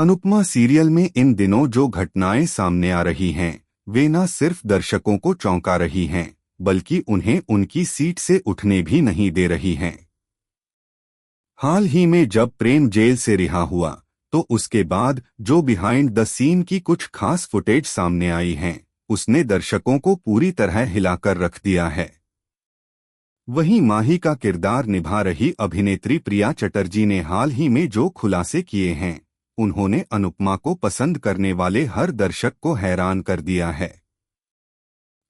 Anupama serial में इन दिनों जो घटनाएं सामने आ रही हैं, वे न सिर्फ दर्शकों को चौंका रही हैं, बल्कि उन्हें उनकी सीट से उठने भी नहीं दे रही हैं। हाल ही में जब प्रेम जेल से रिहा हुआ, तो उसके बाद जो बिहाइंड द सीन की कुछ खास फुटेज सामने आई हैं, उसने दर्शकों को पूरी तरह हिलाकर रख दिया है। वहीं माही का किरदार निभा रही अभिनेत्री प्रिया चटर्जी ने हाल ही में जो खुलासे किए हैं, उन्होंने अनुपमा को पसंद करने वाले हर दर्शक को हैरान कर दिया है।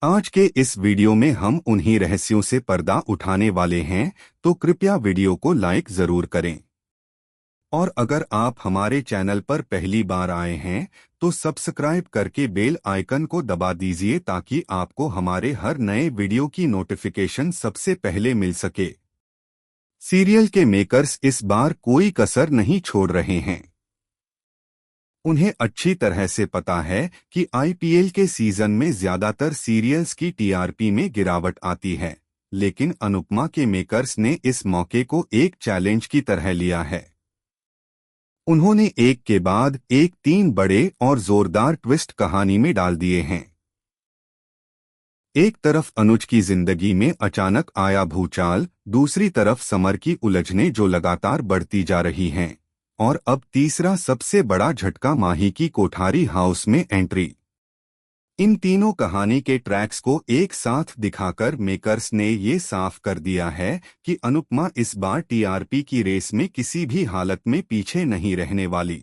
आज के इस वीडियो में हम उन्हीं रहस्यों से पर्दा उठाने वाले हैं, तो कृपया वीडियो को लाइक जरूर करें। और अगर आप हमारे चैनल पर पहली बार आए हैं, तो सब्सक्राइब करके बेल आइकन को दबा दीजिए ताकि आपको हमारे हर नए वीडियो की नोटिफिकेशन सबसे पहले मिल सके। सीरियल के मेकर्स इस बार कोई कसर नहीं छोड़ रहे हैं। उन्हें अच्छी तरह से पता है कि आईपीएल के सीजन में ज्यादातर सीरियल्स की टीआरपी में गिरावट आती है, लेकिन अनुपमा के मेकर्स ने इस मौके को एक चैलेंज की तरह लिया है। उन्होंने एक के बाद एक 3 बड़े और जोरदार ट्विस्ट कहानी में डाल दिए हैं। एक तरफ अनुज की जिंदगी में अचानक आया भूचाल, दूसरी तरफ समर की उलझनें जो लगातार बढ़ती जा रही हैं, और अब तीसरा सबसे बड़ा झटका माही की कोठारी हाउस में एंट्री। इन तीनों कहानी के ट्रैक्स को एक साथ दिखाकर मेकर्स ने ये साफ कर दिया है कि अनुपमा इस बार टीआरपी की रेस में किसी भी हालत में पीछे नहीं रहने वाली।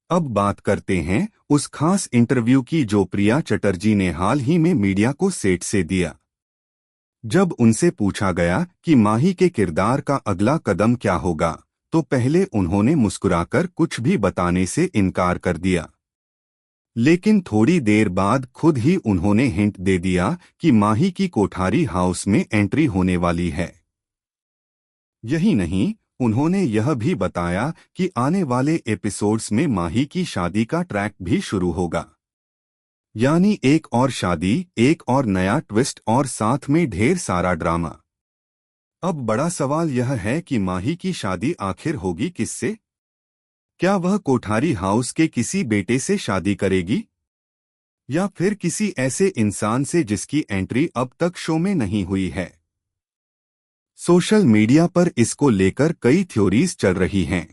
अब बात करते हैं उस खास इंटरव्यू की जो प्रिया चटर्जी ने हाल ही में मीडिया को सेट से दिया। जब उनसे पूछा गया कि माही के किरदार का अगला कदम क्या होगा, तो पहले उन्होंने मुस्कुराकर कुछ भी बताने से इनकार कर दिया, लेकिन थोड़ी देर बाद खुद ही उन्होंने हिंट दे दिया कि माही की कोठारी हाउस में एंट्री होने वाली है। यही नहीं, उन्होंने यह भी बताया कि आने वाले एपिसोड्स में माही की शादी का ट्रैक भी शुरू होगा। यानी एक और शादी, एक और नया ट्विस्ट और साथ में ढेर सारा ड्रामा। अब बड़ा सवाल यह है कि माही की शादी आखिर होगी किससे? क्या वह कोठारी हाउस के किसी बेटे से शादी करेगी, या फिर किसी ऐसे इंसान से जिसकी एंट्री अब तक शो में नहीं हुई है? सोशल मीडिया पर इसको लेकर कई थ्योरीज चल रही हैं।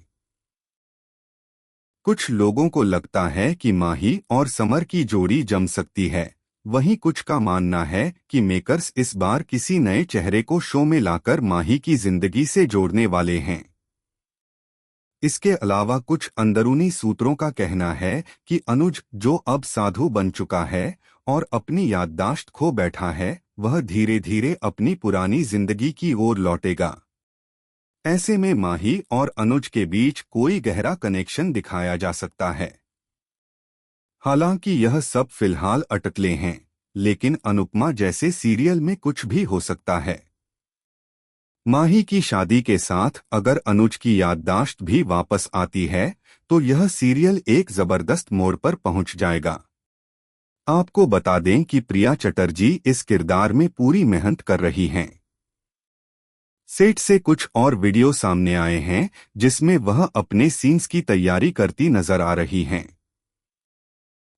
कुछ लोगों को लगता है कि माही और समर की जोड़ी जम सकती है, वहीं कुछ का मानना है कि मेकर्स इस बार किसी नए चेहरे को शो में लाकर माही की जिंदगी से जोड़ने वाले हैं। इसके अलावा कुछ अंदरूनी सूत्रों का कहना है कि अनुज, जो अब साधु बन चुका है और अपनी याददाश्त खो बैठा है, वह धीरे धीरे अपनी पुरानी जिंदगी की ओर लौटेगा। ऐसे में माही और अनुज के बीच कोई गहरा कनेक्शन दिखाया जा सकता है। हालांकि यह सब फिलहाल अटकलें हैं, लेकिन अनुपमा जैसे सीरियल में कुछ भी हो सकता है। माही की शादी के साथ अगर अनुज की याददाश्त भी वापस आती है, तो यह सीरियल एक जबरदस्त मोड़ पर पहुंच जाएगा। आपको बता दें कि प्रिया चटर्जी इस किरदार में पूरी मेहनत कर रही हैं। सेट से कुछ और वीडियो सामने आए हैं जिसमें वह अपने सीन्स की तैयारी करती नजर आ रही हैं।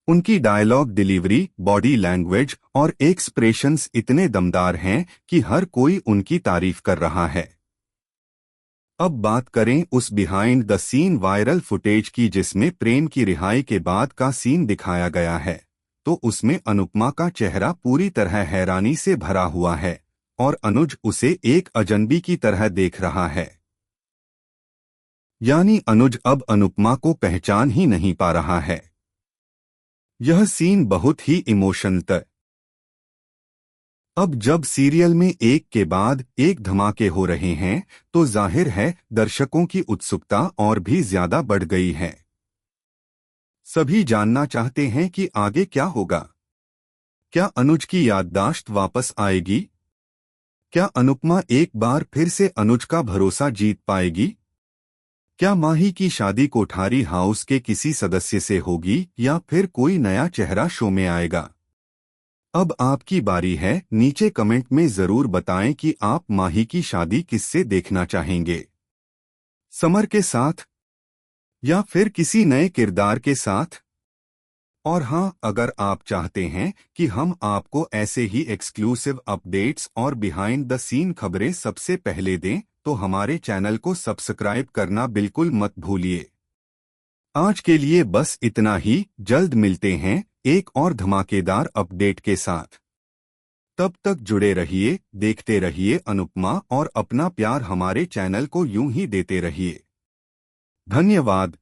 उनकी डायलॉग डिलीवरी, बॉडी लैंग्वेज और एक्सप्रेशंस इतने दमदार हैं कि हर कोई उनकी तारीफ कर रहा है। अब बात करें उस behind the scene viral footage की जिसमें प्रेम की रिहाई के बाद का सीन दिखाया गया है, तो उसमें अनुपमा का चेहरा पूरी तरह हैरानी से भरा हुआ है और अनुज उसे एक अजनबी की तरह देख रहा है। यानी अनुज अब अनुपमा को पहचान ही नहीं पा रहा है। यह सीन बहुत ही इमोशनल था। अब जब सीरियल में एक के बाद एक धमाके हो रहे हैं, तो जाहिर है दर्शकों की उत्सुकता और भी ज्यादा बढ़ गई है। सभी जानना चाहते हैं कि आगे क्या होगा। क्या अनुज की याददाश्त वापस आएगी? क्या अनुपमा एक बार फिर से अनुज का भरोसा जीत पाएगी? क्या माही की शादी कोठारी हाउस के किसी सदस्य से होगी या फिर कोई नया चेहरा शो में आएगा? अब आपकी बारी है, नीचे कमेंट में जरूर बताएं कि आप माही की शादी किससे देखना चाहेंगे, समर के साथ या फिर किसी नए किरदार के साथ। और हाँ, अगर आप चाहते हैं कि हम आपको ऐसे ही एक्सक्लूसिव अपडेट्स और बिहाइंड द सीन खबरें सबसे पहले दें, तो हमारे चैनल को सब्सक्राइब करना बिल्कुल मत भूलिए। आज के लिए बस इतना ही, जल्द मिलते हैं एक और धमाकेदार अपडेट के साथ। तब तक जुड़े रहिए, देखते रहिए अनुपमा और अपना प्यार हमारे चैनल को यूं ही देते रहिए। धन्यवाद।